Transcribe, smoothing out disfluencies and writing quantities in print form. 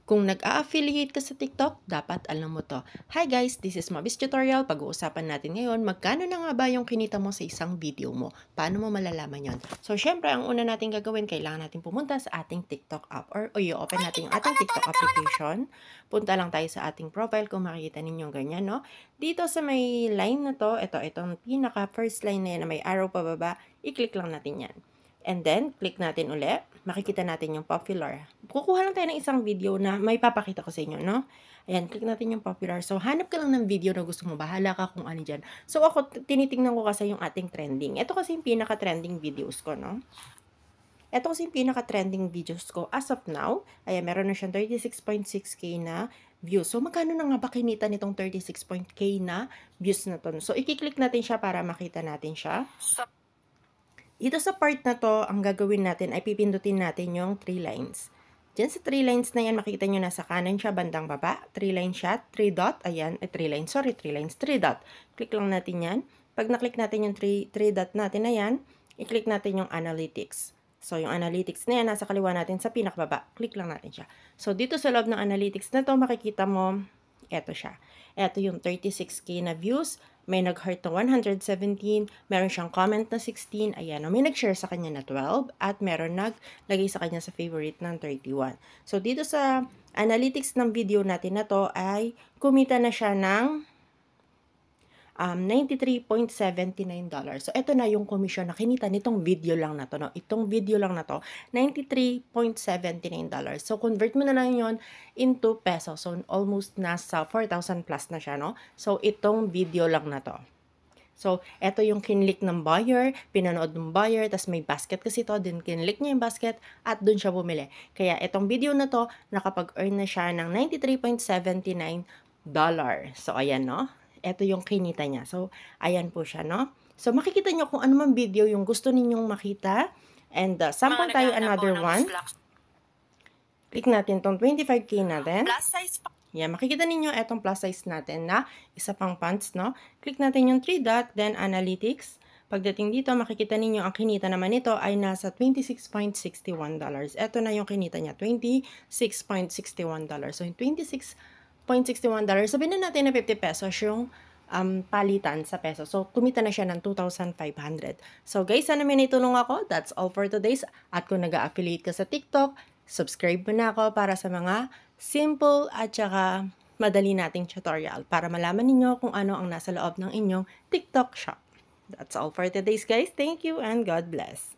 Kung nag-a-affiliate ka sa TikTok, dapat alam mo to. Hi guys, this is Mabis Tutorial. Pag-uusapan natin ngayon, magkano na nga ba yung kinita mo sa isang video mo? Paano mo malalaman yon? So, syempre, ang una natin gagawin, kailangan natin pumunta sa ating TikTok app or i-open natin yung ating TikTok application. Punta lang tayo sa ating profile kung makikita ninyo ganyan, no? Dito sa may line na to, itong pinaka first line na yan na may arrow pababa, i-click lang natin yan. And then, click natin ulit. Makikita natin yung popular. Kukuha lang tayo ng isang video na may papakita ko sa inyo, no? Ayan, click natin yung popular. So, hanap ka lang ng video na gusto mo. Bahala ka kung ano dyan. So, ako, tinitingnan ko kasi yung ating trending. Ito kasi yung pinaka-trending videos ko, no? Ito kasi yung pinaka-trending videos ko as of now. Ayan, meron na siyang 36.6k na views. So, magkano na nga ba kinita nitong 36.k na views na to? So, i-click natin siya para makita natin siya. Dito sa part na to, ang gagawin natin ay pipindutin natin yung 3 lines. Diyan sa 3 lines na yan, makikita nyo nasa kanan siya, bandang baba. 3 line siya, 3 dot. Ayan, 3 lines, 3 lines, 3 dot. Click lang natin yan. Pag na-click natin yung 3 dot natin na yan, i-click natin yung analytics. So, yung analytics na yan, nasa kaliwa natin sa pinakababa. Click lang natin siya. So, dito sa loob ng analytics na to, makikita mo, eto siya. Eto yung 36k na views. May nag-heart na 117, meron siyang comment na 16, ayan, may nag-share sa kanya na 12, at meron naglagay sa kanya sa favorite ng 31. So, dito sa analytics ng video natin na to ay kumita na siya ng $93.79. So, ito na yung commission na kinita nitong video lang na to, no? Itong video lang na to, $93.79. So, convert mo na lang yon into pesos. So, almost nasa 4,000 plus na siya, no? So, itong video lang na to. So, ito yung kinlik ng buyer, pinanood ng buyer, tas may basket kasi to, din kinlik niya yung basket, at dun siya bumili. Kaya, itong video na to, nakapag-earn na siya ng $93.79. So, ayan, no? Ito yung kinita niya. So, ayan po siya, no? So, makikita nyo kung ano man video yung gusto ninyong makita. And, sample tayo another one. Click natin tong 25k natin. Plus size pa. Yan, makikita ninyo etong plus size natin na isa pang pants, no? Click natin yung 3 dot, then analytics. Pagdating dito, makikita ninyo ang kinita naman nito ay nasa $26.61. Ito na yung kinita niya, $26.61. So, yung $26.61, sabihin na natin na 50 pesos yung palitan sa peso. So, kumita na siya ng 2,500. So, guys, sana may naitulong ako. That's all for today's. At kung nag-affiliate ka sa TikTok, subscribe mo na ako para sa mga simple at saka madali nating tutorial para malaman ninyo kung ano ang nasa loob ng inyong TikTok shop. That's all for today's, guys. Thank you and God bless.